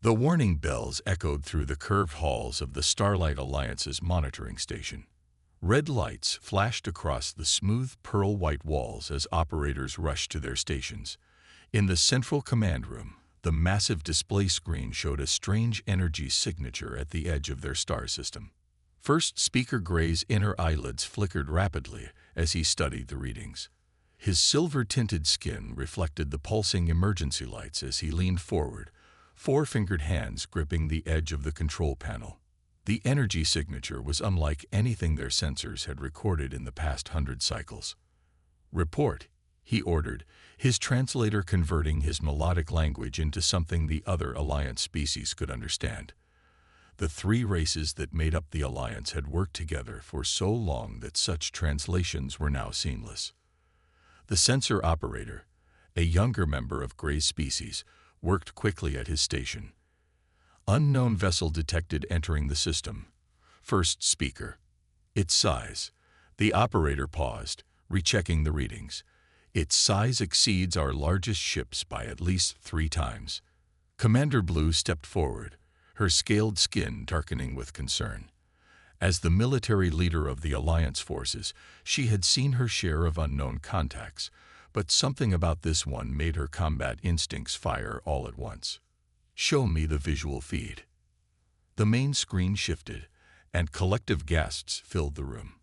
The warning bells echoed through the curved halls of the Starlight Alliance's monitoring station. Red lights flashed across the smooth pearl-white walls as operators rushed to their stations. In the central command room, the massive display screen showed a strange energy signature at the edge of their star system. First Speaker Gray's inner eyelids flickered rapidly as he studied the readings. His silver-tinted skin reflected the pulsing emergency lights as he leaned forward, four-fingered hands gripping the edge of the control panel. The energy signature was unlike anything their sensors had recorded in the past 100 cycles. "Report," he ordered, his translator converting his melodic language into something the other Alliance species could understand. The three races that made up the Alliance had worked together for so long that such translations were now seamless. The sensor operator, a younger member of Gray's species, worked quickly at his station. Unknown vessel detected entering the system. First Speaker. Its size. The operator paused, rechecking the readings. Its size exceeds our largest ships by at least 3 times. Commander Blue stepped forward, her scaled skin darkening with concern. As the military leader of the Alliance forces, she had seen her share of unknown contacts, but something about this one made her combat instincts fire all at once. "Show me the visual feed." The main screen shifted, and collective gasps filled the room.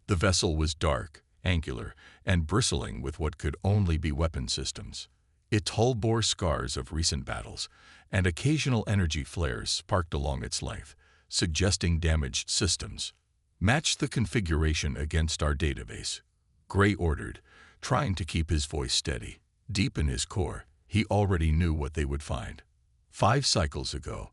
The vessel was dark, angular, and bristling with what could only be weapon systems. Its hull bore scars of recent battles, and occasional energy flares sparked along its length, suggesting damaged systems. "Match the configuration against our database," Gray ordered, trying to keep his voice steady. Deep in his core, he already knew what they would find. 5 cycles ago,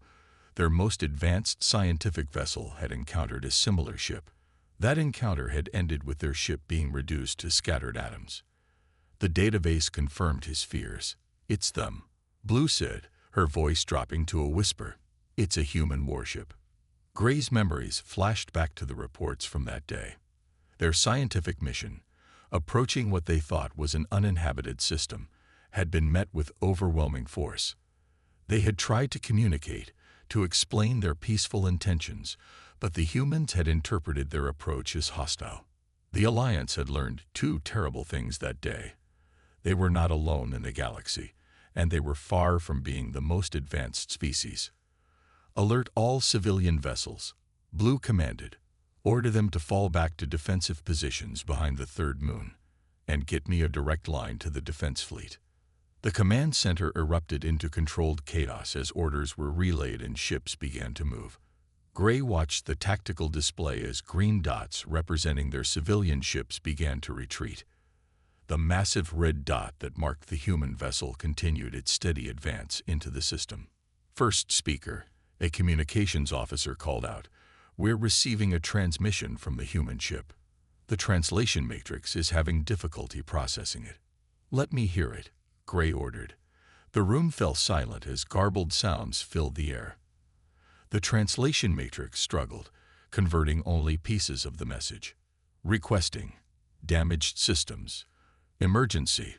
their most advanced scientific vessel had encountered a similar ship. That encounter had ended with their ship being reduced to scattered atoms. The database confirmed his fears. "It's them," Blue said, her voice dropping to a whisper. "It's a human warship." Gray's memories flashed back to the reports from that day. Their scientific mission, approaching what they thought was an uninhabited system, had been met with overwhelming force. They had tried to communicate, to explain their peaceful intentions, but the humans had interpreted their approach as hostile. The Alliance had learned 2 terrible things that day. They were not alone in the galaxy, and they were far from being the most advanced species. "Alert all civilian vessels," Blue commanded. "Order them to fall back to defensive positions behind the 3rd moon, and get me a direct line to the defense fleet." The command center erupted into controlled chaos as orders were relayed and ships began to move. Gray watched the tactical display as green dots representing their civilian ships began to retreat. The massive red dot that marked the human vessel continued its steady advance into the system. First Speaker, a communications officer called out, "We're receiving a transmission from the human ship. The translation matrix is having difficulty processing it." "Let me hear it," Gray ordered. The room fell silent as garbled sounds filled the air. The translation matrix struggled, converting only pieces of the message. "Requesting. Damaged systems. Emergency.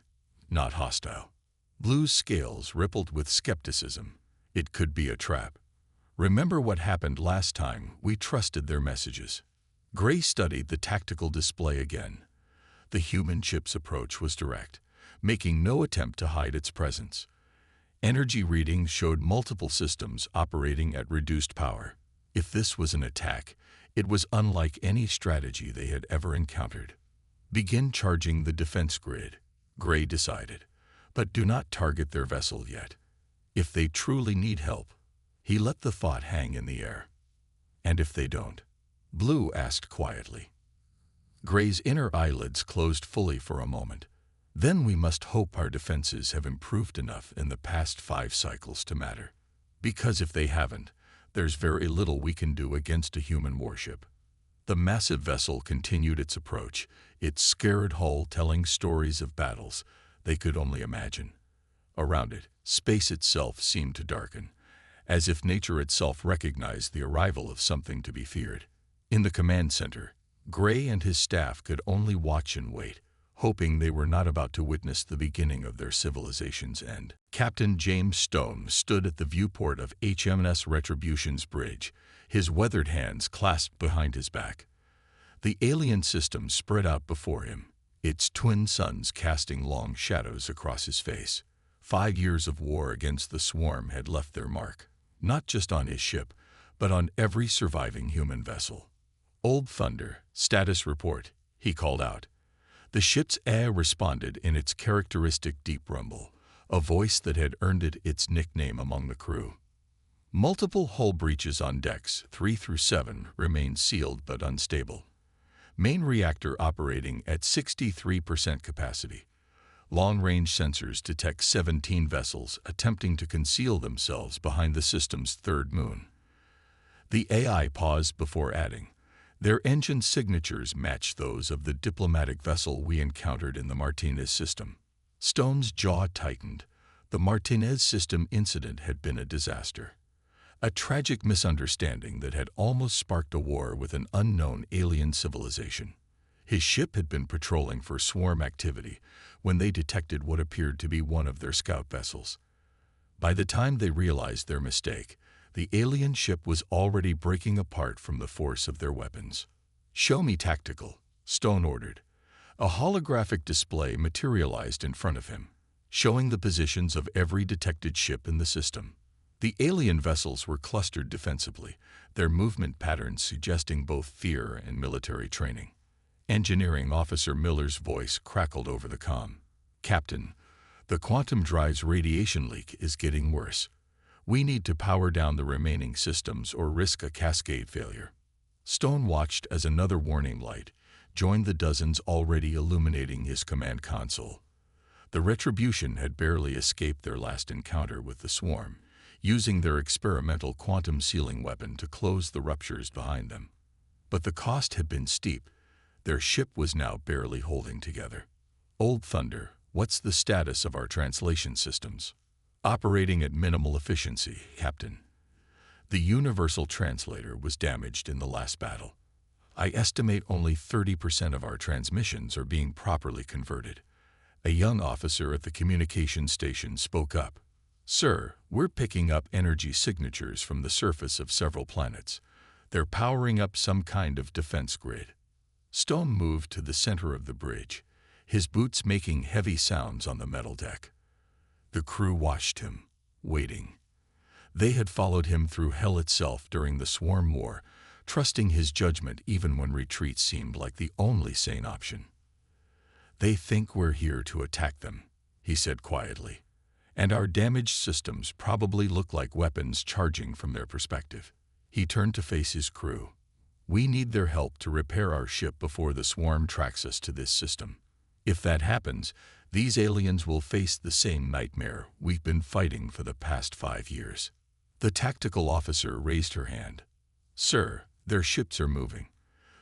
Not hostile." Blue's scales rippled with skepticism. It could be a trap. "Remember what happened last time we trusted their messages." Gray studied the tactical display again. The human ship's approach was direct, making no attempt to hide its presence. Energy readings showed multiple systems operating at reduced power. If this was an attack, it was unlike any strategy they had ever encountered. "Begin charging the defense grid," Gray decided, "but do not target their vessel yet. If they truly need help." He let the thought hang in the air. "And if they don't?" Blue asked quietly. Gray's inner eyelids closed fully for a moment. "Then we must hope our defenses have improved enough in the past 5 cycles to matter. Because if they haven't, there's very little we can do against a human warship." The massive vessel continued its approach, its scarred hull telling stories of battles they could only imagine. Around it, space itself seemed to darken, as if nature itself recognized the arrival of something to be feared. In the command center, Gray and his staff could only watch and wait, hoping they were not about to witness the beginning of their civilization's end. Captain James Stone stood at the viewport of HMS Retribution's bridge, his weathered hands clasped behind his back. The alien system spread out before him, its twin suns casting long shadows across his face. 5 years of war against the swarm had left their mark, not just on his ship, but on every surviving human vessel. "Old Thunder, status report," he called out. The ship's air responded in its characteristic deep rumble, a voice that had earned it its nickname among the crew. Multiple hull breaches on decks 3 through 7 remained sealed but unstable. Main reactor operating at 63% capacity. Long-range sensors detect 17 vessels attempting to conceal themselves behind the system's third moon. The AI paused before adding, "Their engine signatures match those of the diplomatic vessel we encountered in the Martinez system." Stone's jaw tightened. The Martinez system incident had been a disaster. A tragic misunderstanding that had almost sparked a war with an unknown alien civilization. His ship had been patrolling for swarm activity when they detected what appeared to be one of their scout vessels. By the time they realized their mistake, the alien ship was already breaking apart from the force of their weapons. "Show me tactical," Stone ordered. A holographic display materialized in front of him, showing the positions of every detected ship in the system. The alien vessels were clustered defensively, their movement patterns suggesting both fear and military training. Engineering Officer Miller's voice crackled over the comm. "Captain, the quantum drive's radiation leak is getting worse. We need to power down the remaining systems or risk a cascade failure." Stone watched as another warning light joined the dozens already illuminating his command console. The Retribution had barely escaped their last encounter with the swarm, using their experimental quantum sealing weapon to close the ruptures behind them. But the cost had been steep. Their ship was now barely holding together. "Old Thunder, what's the status of our translation systems?" "Operating at minimal efficiency, Captain. The Universal Translator was damaged in the last battle. I estimate only 30% of our transmissions are being properly converted." A young officer at the communications station spoke up. "Sir, we're picking up energy signatures from the surface of several planets. They're powering up some kind of defense grid." Stone moved to the center of the bridge, his boots making heavy sounds on the metal deck. The crew watched him, waiting. They had followed him through hell itself during the Swarm War, trusting his judgment even when retreat seemed like the only sane option. "They think we're here to attack them," he said quietly, "and our damaged systems probably look like weapons charging from their perspective." He turned to face his crew. "We need their help to repair our ship before the swarm tracks us to this system. If that happens, these aliens will face the same nightmare we've been fighting for the past 5 years." The tactical officer raised her hand. "Sir, their ships are moving.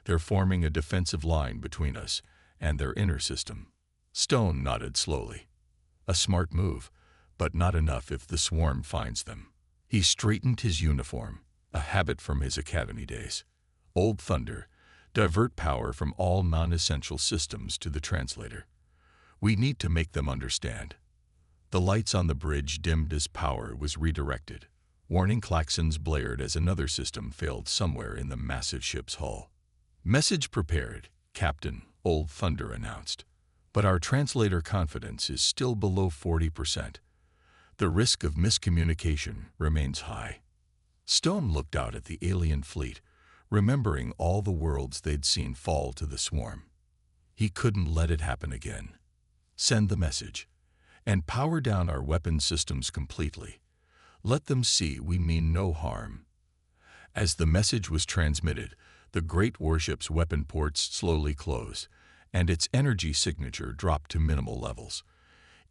They're forming a defensive line between us and their inner system." Stone nodded slowly. "A smart move, but not enough if the swarm finds them." He straightened his uniform, a habit from his academy days. "Old Thunder, divert power from all non-essential systems to the translator. We need to make them understand." The lights on the bridge dimmed as power was redirected. Warning klaxons blared as another system failed somewhere in the massive ship's hull. "Message prepared, Captain," Old Thunder announced. "But our translator confidence is still below 40%. The risk of miscommunication remains high." Stone looked out at the alien fleet, remembering all the worlds they'd seen fall to the swarm. He couldn't let it happen again. "Send the message. And power down our weapon systems completely. Let them see we mean no harm." As the message was transmitted, the great warship's weapon ports slowly closed, and its energy signature dropped to minimal levels.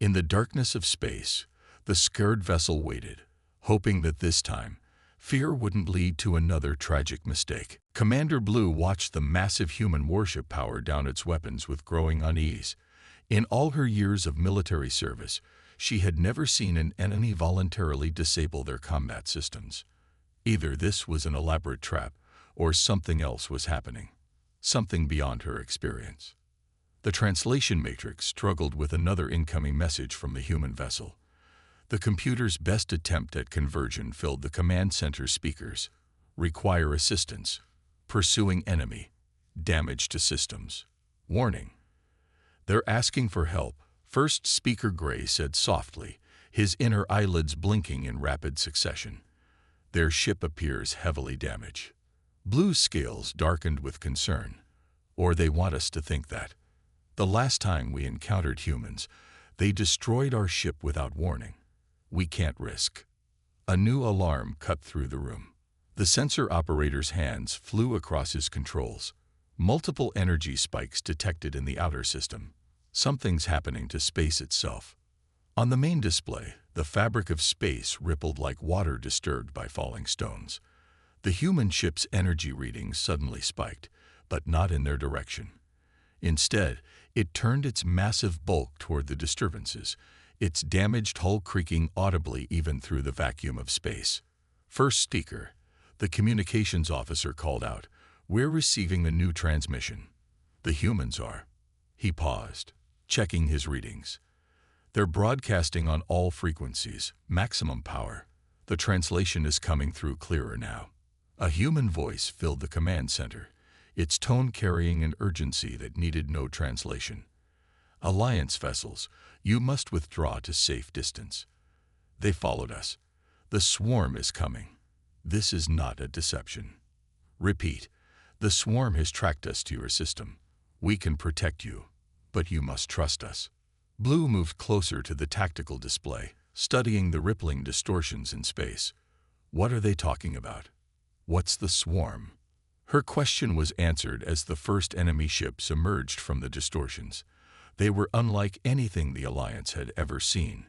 In the darkness of space, the scared vessel waited, hoping that this time, fear wouldn't lead to another tragic mistake. Commander Blue watched the massive human warship power down its weapons with growing unease. In all her years of military service, she had never seen an enemy voluntarily disable their combat systems. Either this was an elaborate trap, or something else was happening. Something beyond her experience. The translation matrix struggled with another incoming message from the human vessel. The computer's best attempt at conversion filled the command center speakers. Require assistance. Pursuing enemy. Damage to systems. Warning. They're asking for help, First Speaker Gray said softly, his inner eyelids blinking in rapid succession. Their ship appears heavily damaged. Blue's scales darkened with concern. Or they want us to think that. The last time we encountered humans, they destroyed our ship without warning. We can't risk. A new alarm cut through the room. The sensor operator's hands flew across his controls. Multiple energy spikes detected in the outer system. Something's happening to space itself. On the main display, the fabric of space rippled like water disturbed by falling stones. The human ship's energy readings suddenly spiked, but not in their direction. Instead, it turned its massive bulk toward the disturbances, its damaged hull creaking audibly even through the vacuum of space. First speaker, the communications officer called out, "We're receiving a new transmission." "The humans are." He paused, checking his readings. "They're broadcasting on all frequencies, maximum power. The translation is coming through clearer now." A human voice filled the command center, its tone carrying an urgency that needed no translation. "Alliance vessels, you must withdraw to safe distance." "They followed us. The swarm is coming." "This is not a deception." "Repeat. The swarm has tracked us to your system. We can protect you, but you must trust us." Blue moved closer to the tactical display, studying the rippling distortions in space. "What are they talking about? What's the swarm?" Her question was answered as the first enemy ships emerged from the distortions. They were unlike anything the Alliance had ever seen.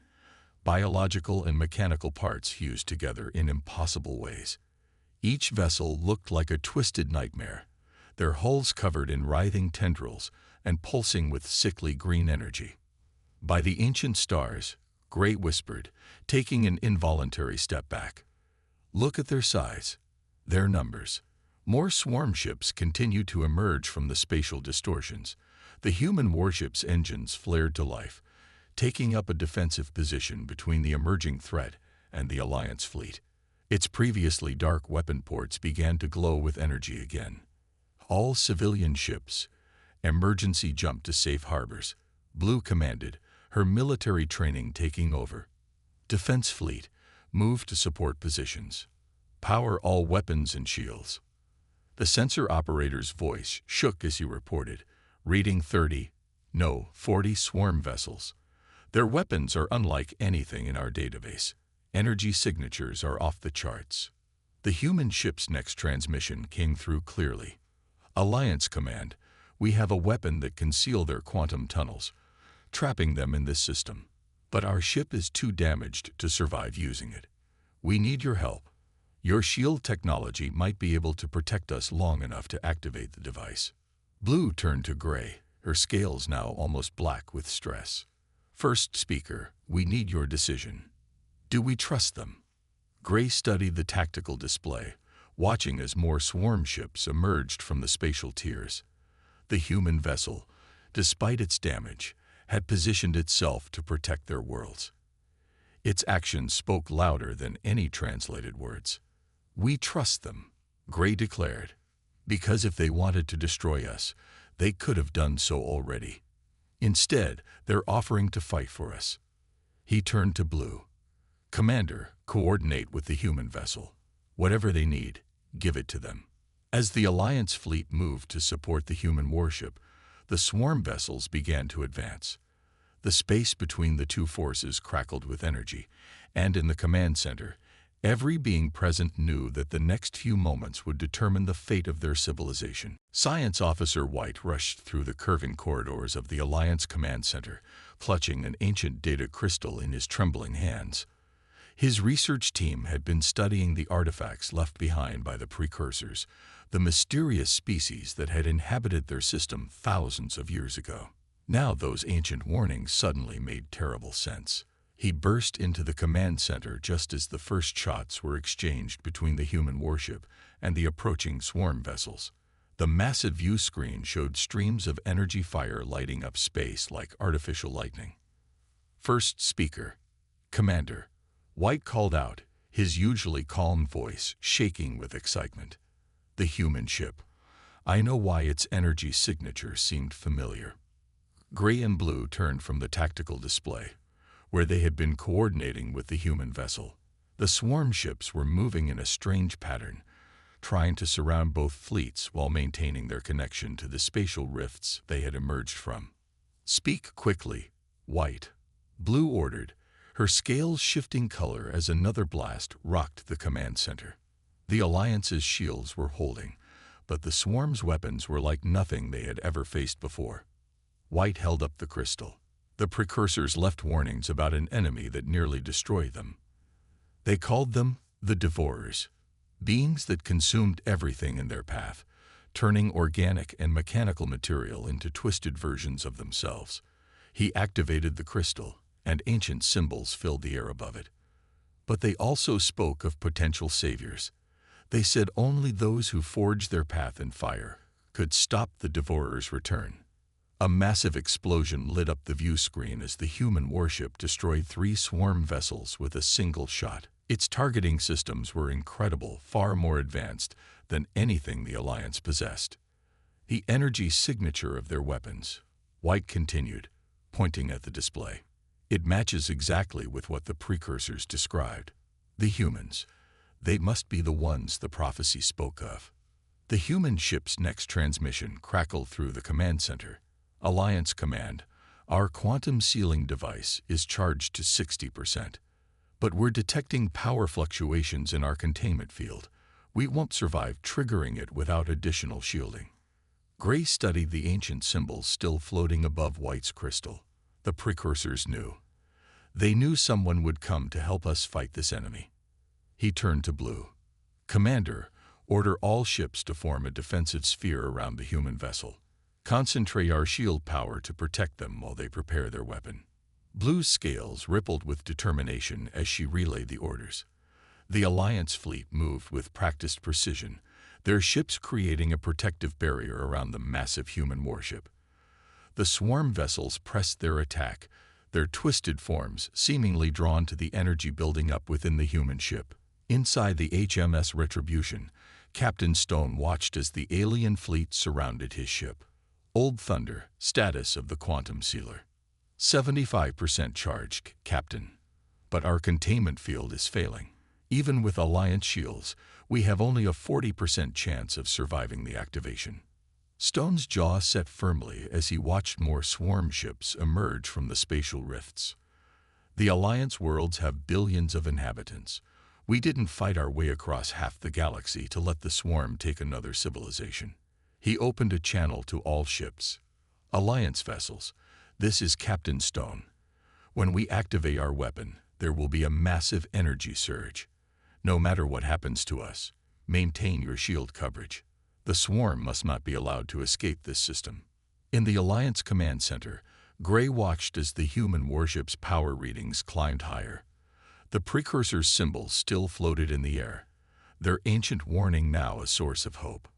Biological and mechanical parts fused together in impossible ways. Each vessel looked like a twisted nightmare, their hulls covered in writhing tendrils and pulsing with sickly green energy. "By the ancient stars," Gray whispered, taking an involuntary step back. "Look at their size, their numbers." More swarm ships continued to emerge from the spatial distortions. The human warship's engines flared to life, taking up a defensive position between the emerging threat and the Alliance fleet. Its previously dark weapon ports began to glow with energy again. "All civilian ships, emergency jump to safe harbors," Blue commanded, her military training taking over. "Defense fleet, move to support positions. Power all weapons and shields." The sensor operator's voice shook as he reported, "Reading 40 swarm vessels. Their weapons are unlike anything in our database. Energy signatures are off the charts." The human ship's next transmission came through clearly. "Alliance Command, we have a weapon that can seal their quantum tunnels, trapping them in this system. But our ship is too damaged to survive using it. We need your help. Your shield technology might be able to protect us long enough to activate the device." Blue turned to Gray, her scales now almost black with stress. "First speaker, we need your decision. Do we trust them?" Gray studied the tactical display, watching as more swarm ships emerged from the spatial tiers. The human vessel, despite its damage, had positioned itself to protect their worlds. Its actions spoke louder than any translated words. "We trust them," Gray declared, "because if they wanted to destroy us, they could have done so already. Instead, they're offering to fight for us." He turned to Blue. "Commander, coordinate with the human vessel. Whatever they need, give it to them." As the Alliance fleet moved to support the human warship, the swarm vessels began to advance. The space between the two forces crackled with energy, and in the command center, every being present knew that the next few moments would determine the fate of their civilization. Science Officer White rushed through the curving corridors of the Alliance Command Center, clutching an ancient data crystal in his trembling hands. His research team had been studying the artifacts left behind by the precursors, the mysterious species that had inhabited their system thousands of years ago. Now those ancient warnings suddenly made terrible sense. He burst into the command center just as the first shots were exchanged between the human warship and the approaching swarm vessels. The massive view screen showed streams of energy fire lighting up space like artificial lightning. First speaker, Commander. White called out, his usually calm voice shaking with excitement. The human ship. I know why its energy signature seemed familiar. Gray and Blue turned from the tactical display, where they had been coordinating with the human vessel. The swarm ships were moving in a strange pattern, trying to surround both fleets while maintaining their connection to the spatial rifts they had emerged from. Speak quickly, White. Blue ordered, her scales shifting color as another blast rocked the command center. The Alliance's shields were holding, but the swarm's weapons were like nothing they had ever faced before. White held up the crystal. The precursors left warnings about an enemy that nearly destroyed them. They called them the Devourers, beings that consumed everything in their path, turning organic and mechanical material into twisted versions of themselves. He activated the crystal, and ancient symbols filled the air above it. But they also spoke of potential saviors. They said only those who forged their path in fire could stop the Devourers' return. A massive explosion lit up the view screen as the human warship destroyed 3 swarm vessels with a single shot. Its targeting systems were incredible, far more advanced than anything the Alliance possessed. The energy signature of their weapons, White continued, pointing at the display. It matches exactly with what the precursors described. The humans. They must be the ones the prophecy spoke of. The human ship's next transmission crackled through the command center. Alliance Command, our quantum sealing device is charged to 60%. But we're detecting power fluctuations in our containment field. We won't survive triggering it without additional shielding. Gray studied the ancient symbols still floating above White's crystal. The precursors knew. They knew someone would come to help us fight this enemy. He turned to Blue. Commander, order all ships to form a defensive sphere around the human vessel. Concentrate our shield power to protect them while they prepare their weapon. Blue's scales rippled with determination as she relayed the orders. The Alliance fleet moved with practiced precision, their ships creating a protective barrier around the massive human warship. The swarm vessels pressed their attack, their twisted forms seemingly drawn to the energy building up within the human ship. Inside the HMS Retribution, Captain Stone watched as the alien fleet surrounded his ship. Old Thunder, status of the quantum sealer. 75% charged, Captain. But our containment field is failing. Even with Alliance shields, we have only a 40% chance of surviving the activation. Stone's jaw set firmly as he watched more swarm ships emerge from the spatial rifts. The Alliance worlds have billions of inhabitants. We didn't fight our way across half the galaxy to let the swarm take another civilization. He opened a channel to all ships. Alliance vessels, this is Captain Stone. When we activate our weapon, there will be a massive energy surge. No matter what happens to us, maintain your shield coverage. The swarm must not be allowed to escape this system. In the Alliance Command Center, Gray watched as the human warship's power readings climbed higher. The precursor's symbols still floated in the air, their ancient warning now a source of hope.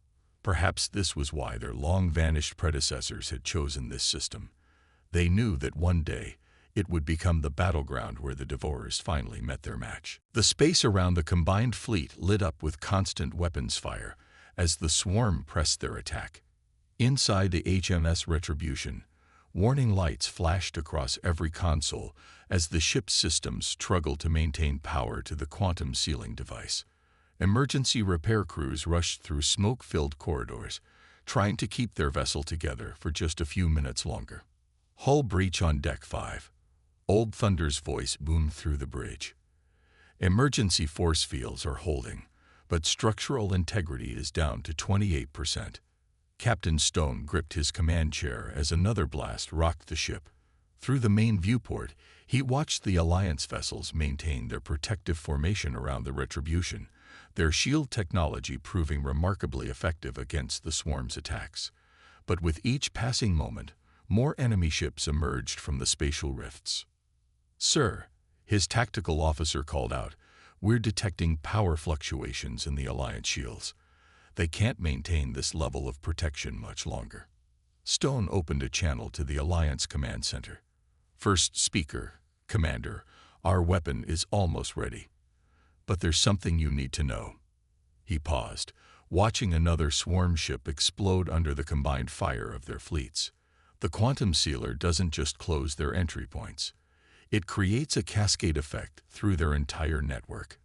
Perhaps this was why their long-vanished predecessors had chosen this system. They knew that one day it would become the battleground where the Devourers finally met their match. The space around the combined fleet lit up with constant weapons fire as the swarm pressed their attack. Inside the HMS Retribution, warning lights flashed across every console as the ship's systems struggled to maintain power to the quantum sealing device. Emergency repair crews rushed through smoke-filled corridors, trying to keep their vessel together for just a few minutes longer. Hull breach on Deck 5. Old Thunder's voice boomed through the bridge. Emergency force fields are holding, but structural integrity is down to 28%. Captain Stone gripped his command chair as another blast rocked the ship. Through the main viewport, he watched the Alliance vessels maintain their protective formation around the Retribution, their shield technology proving remarkably effective against the swarm's attacks. But with each passing moment, more enemy ships emerged from the spatial rifts. Sir, his tactical officer called out, we're detecting power fluctuations in the Alliance shields. They can't maintain this level of protection much longer. Stone opened a channel to the Alliance Command Center. First speaker, Commander, our weapon is almost ready. But there's something you need to know. He paused, watching another swarm ship explode under the combined fire of their fleets. The quantum sealer doesn't just close their entry points. It creates a cascade effect through their entire network.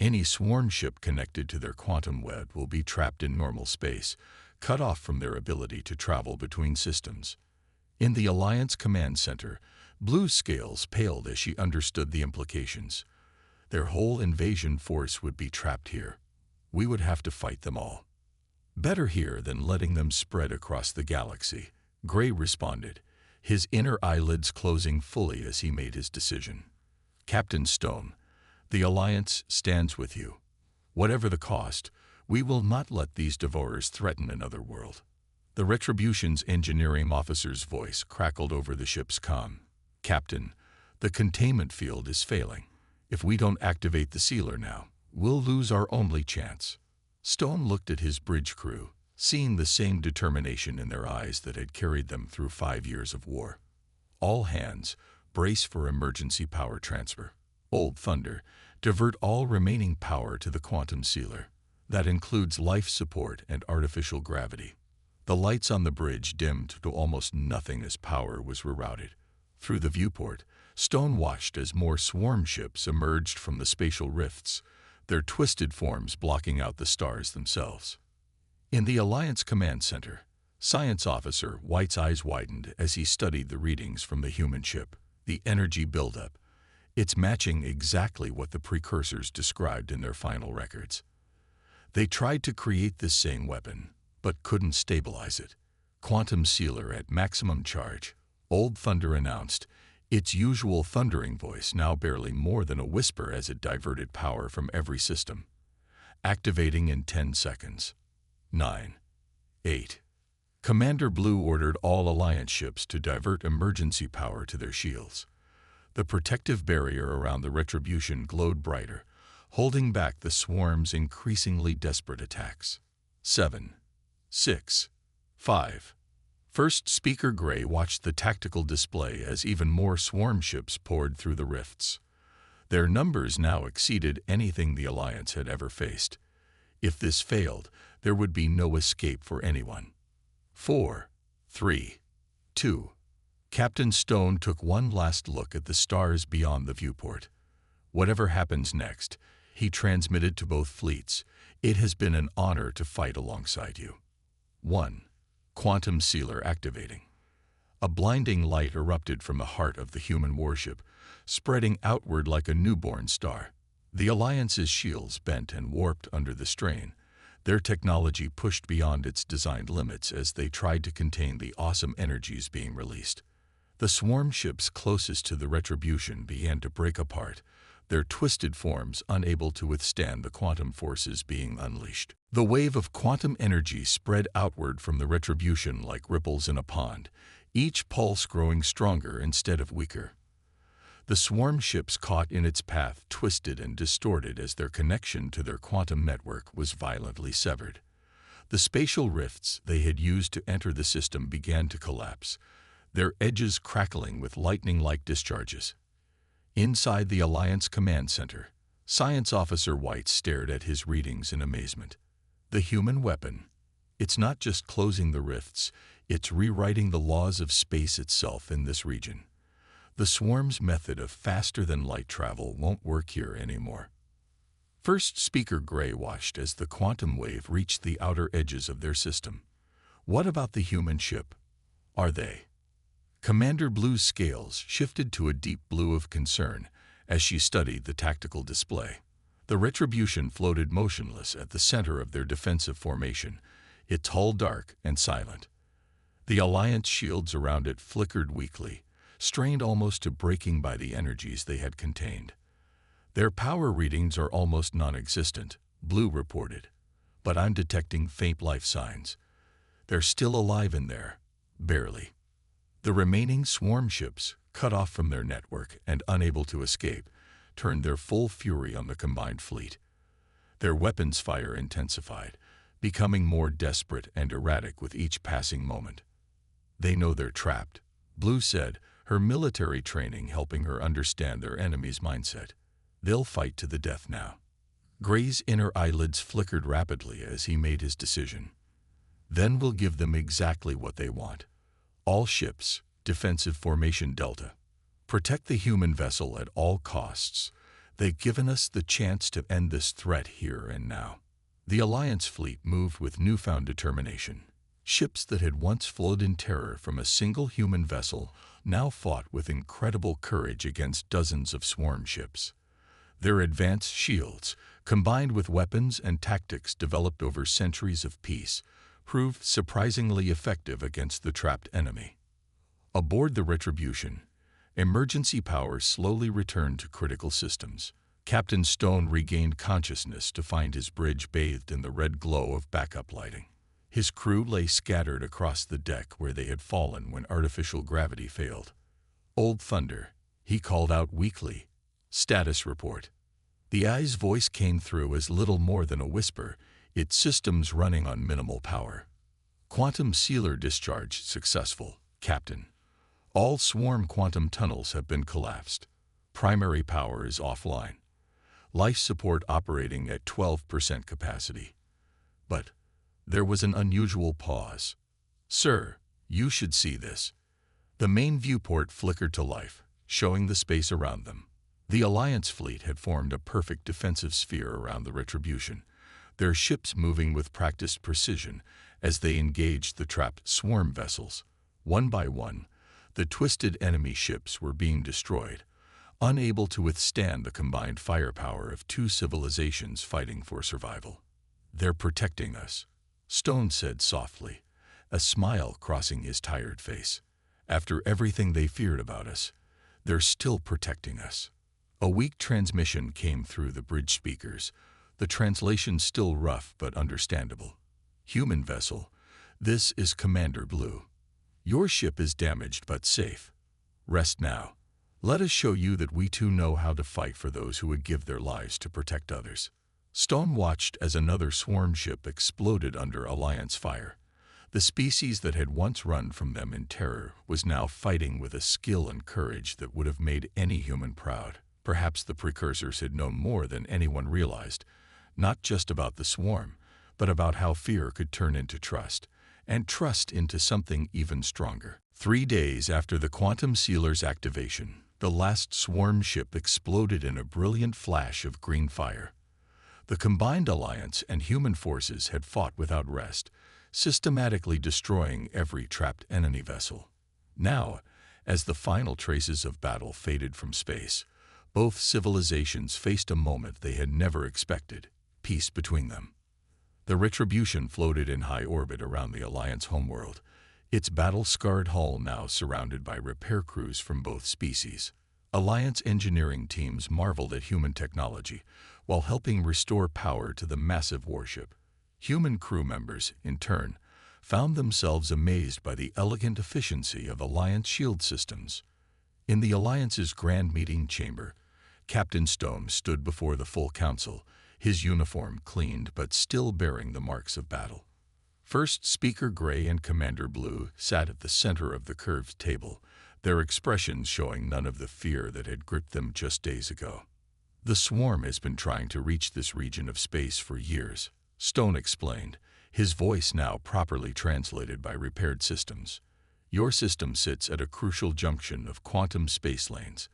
Any swarm ship connected to their quantum web will be trapped in normal space, cut off from their ability to travel between systems. In the Alliance Command Center, Blue's scales paled as she understood the implications. Their whole invasion force would be trapped here. We would have to fight them all. Better here than letting them spread across the galaxy, Gray responded, his inner eyelids closing fully as he made his decision. Captain Stone, the Alliance stands with you. Whatever the cost, we will not let these devourers threaten another world. The Retribution's engineering officer's voice crackled over the ship's comm. Captain, the containment field is failing. If we don't activate the sealer now, we'll lose our only chance. Stone looked at his bridge crew, seeing the same determination in their eyes that had carried them through 5 years of war. All hands, brace for emergency power transfer. Old Thunder, divert all remaining power to the quantum sealer. That includes life support and artificial gravity. The lights on the bridge dimmed to almost nothing as power was rerouted. Through the viewport, Stone watched as more swarm ships emerged from the spatial rifts, their twisted forms blocking out the stars themselves. In the Alliance Command Center, Science Officer White's eyes widened as he studied the readings from the human ship. The energy buildup. It's matching exactly what the precursors described in their final records. They tried to create this same weapon, but couldn't stabilize it. Quantum sealer at maximum charge, Old Thunder announced, its usual thundering voice now barely more than a whisper as it diverted power from every system. Activating in 10 seconds. 9. 8. Commander Blue ordered all Alliance ships to divert emergency power to their shields. The protective barrier around the Retribution glowed brighter, holding back the swarm's increasingly desperate attacks. 7. 6. 5. First Speaker Gray watched the tactical display as even more swarm ships poured through the rifts. Their numbers now exceeded anything the Alliance had ever faced. If this failed, there would be no escape for anyone. 4. 3. 2. Captain Stone took one last look at the stars beyond the viewport. Whatever happens next, he transmitted to both fleets, it has been an honor to fight alongside you. 1. Quantum sealer activating. A blinding light erupted from the heart of the human warship, spreading outward like a newborn star. The Alliance's shields bent and warped under the strain, their technology pushed beyond its designed limits as they tried to contain the awesome energies being released. The swarm ships closest to the Retribution began to break apart, their twisted forms unable to withstand the quantum forces being unleashed. The wave of quantum energy spread outward from the Retribution like ripples in a pond, each pulse growing stronger instead of weaker. The swarm ships caught in its path twisted and distorted as their connection to their quantum network was violently severed. The spatial rifts they had used to enter the system began to collapse, their edges crackling with lightning-like discharges. Inside the Alliance Command Center, Science Officer White stared at his readings in amazement. The human weapon. It's not just closing the rifts, it's rewriting the laws of space itself in this region. The swarm's method of faster-than-light travel won't work here anymore. First Speaker Gray watched as the quantum wave reached the outer edges of their system. What about the human ship? Are they? Commander Blue's scales shifted to a deep blue of concern as she studied the tactical display. The Retribution floated motionless at the center of their defensive formation, its hull dark and silent. The Alliance shields around it flickered weakly, strained almost to breaking by the energies they had contained. Their power readings are almost non-existent, Blue reported, but I'm detecting faint life signs. They're still alive in there, barely. The remaining swarm ships, cut off from their network and unable to escape, turned their full fury on the combined fleet. Their weapons fire intensified, becoming more desperate and erratic with each passing moment. They know they're trapped, Blue said, her military training helping her understand their enemy's mindset. They'll fight to the death now. Gray's inner eyelids flickered rapidly as he made his decision. Then we'll give them exactly what they want. All ships, defensive formation Delta. Protect the human vessel at all costs. They've given us the chance to end this threat here and now. The Alliance fleet moved with newfound determination. Ships that had once flowed in terror from a single human vessel now fought with incredible courage against dozens of swarm ships. Their advanced shields, combined with weapons and tactics developed over centuries of peace, proved surprisingly effective against the trapped enemy. Aboard the Retribution, emergency power slowly returned to critical systems. Captain Stone regained consciousness to find his bridge bathed in the red glow of backup lighting. His crew lay scattered across the deck where they had fallen when artificial gravity failed. "Old Thunder," he called out weakly. "Status report." The eye's voice came through as little more than a whisper, its systems running on minimal power. "Quantum sealer discharge successful, Captain. All swarm quantum tunnels have been collapsed. Primary power is offline. Life support operating at 12% capacity." But there was an unusual pause. "Sir, you should see this." The main viewport flickered to life, showing the space around them. The Alliance fleet had formed a perfect defensive sphere around the Retribution, their ships moving with practiced precision as they engaged the trapped swarm vessels. One by one, the twisted enemy ships were being destroyed, unable to withstand the combined firepower of two civilizations fighting for survival. "They're protecting us," Stone said softly, a smile crossing his tired face. "After everything they feared about us, they're still protecting us." A weak transmission came through the bridge speakers, the translation still rough but understandable. "Human vessel, this is Commander Blue. Your ship is damaged but safe. Rest now. Let us show you that we too know how to fight for those who would give their lives to protect others." Stone watched as another swarm ship exploded under Alliance fire. The species that had once run from them in terror was now fighting with a skill and courage that would have made any human proud. Perhaps the precursors had known more than anyone realized, not just about the swarm, but about how fear could turn into trust, and trust into something even stronger. 3 days after the quantum sealer's activation, the last swarm ship exploded in a brilliant flash of green fire. The combined Alliance and human forces had fought without rest, systematically destroying every trapped enemy vessel. Now, as the final traces of battle faded from space, both civilizations faced a moment they had never expected: peace between them. The Retribution floated in high orbit around the Alliance homeworld, its battle-scarred hull now surrounded by repair crews from both species. Alliance engineering teams marveled at human technology while helping restore power to the massive warship. Human crew members, in turn, found themselves amazed by the elegant efficiency of Alliance shield systems. In the Alliance's grand meeting chamber, Captain Stone stood before the full council, his uniform cleaned but still bearing the marks of battle. First Speaker Gray and Commander Blue sat at the center of the curved table, their expressions showing none of the fear that had gripped them just days ago. "The swarm has been trying to reach this region of space for years," Stone explained, his voice now properly translated by repaired systems. "Your system sits at a crucial junction of quantum space lanes.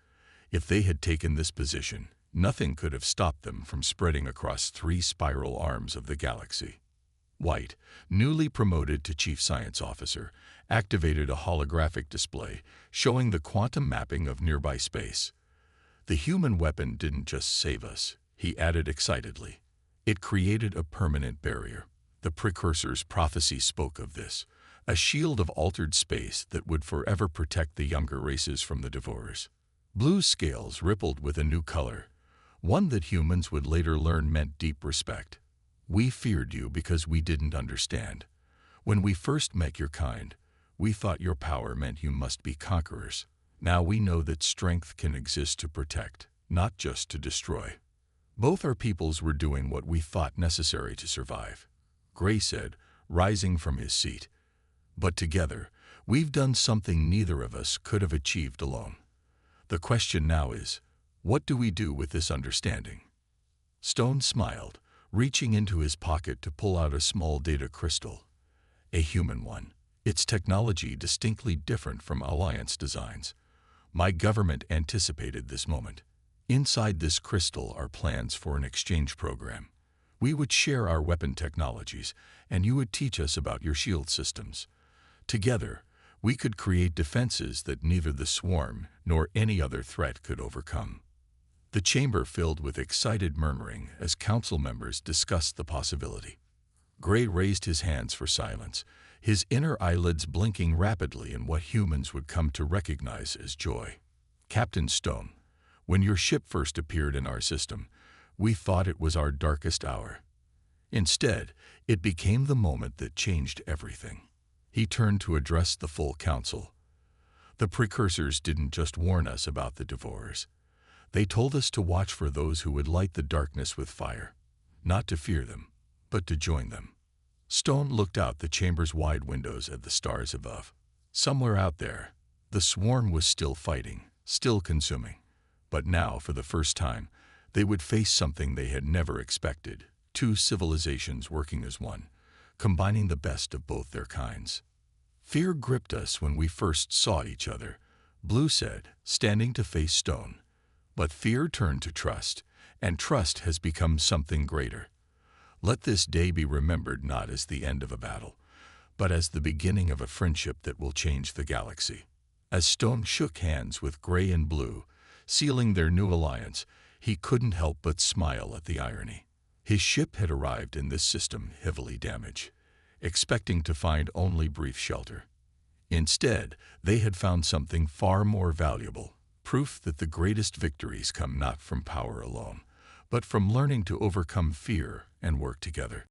If they had taken this position, nothing could have stopped them from spreading across 3 spiral arms of the galaxy." White, newly promoted to Chief Science Officer, activated a holographic display showing the quantum mapping of nearby space. "The human weapon didn't just save us," he added excitedly. "It created a permanent barrier. The precursor's prophecy spoke of this, a shield of altered space that would forever protect the younger races from the devourers." Blue's scales rippled with a new color, one that humans would later learn meant deep respect. "We feared you because we didn't understand. When we first met your kind, we thought your power meant you must be conquerors. Now we know that strength can exist to protect, not just to destroy. Both our peoples were doing what we thought necessary to survive." Gray said, rising from his seat. But together, we've done something neither of us could have achieved alone. The question now is, what do we do with this understanding? Stone smiled, reaching into his pocket to pull out a small data crystal. A human one, its technology distinctly different from Alliance designs. My government anticipated this moment. Inside this crystal are plans for an exchange program. We would share our weapon technologies, and you would teach us about your shield systems. Together, we could create defenses that neither the swarm nor any other threat could overcome. The chamber filled with excited murmuring as council members discussed the possibility. Gray raised his hands for silence, his inner eyelids blinking rapidly in what humans would come to recognize as joy. Captain Stone, when your ship first appeared in our system, we thought it was our darkest hour. Instead, it became the moment that changed everything. He turned to address the full council. The precursors didn't just warn us about the devourers. They told us to watch for those who would light the darkness with fire, not to fear them, but to join them. Stone looked out the chamber's wide windows at the stars above. Somewhere out there, the swarm was still fighting, still consuming. But now, for the first time, they would face something they had never expected, two civilizations working as one, combining the best of both their kinds. Fear gripped us when we first saw each other, Blue said, standing to face Stone. But fear turned to trust, and trust has become something greater. Let this day be remembered not as the end of a battle, but as the beginning of a friendship that will change the galaxy. As Stone shook hands with Gray and Blue, sealing their new alliance, he couldn't help but smile at the irony. His ship had arrived in this system heavily damaged, expecting to find only brief shelter. Instead, they had found something far more valuable, proof that the greatest victories come not from power alone, but from learning to overcome fear and work together.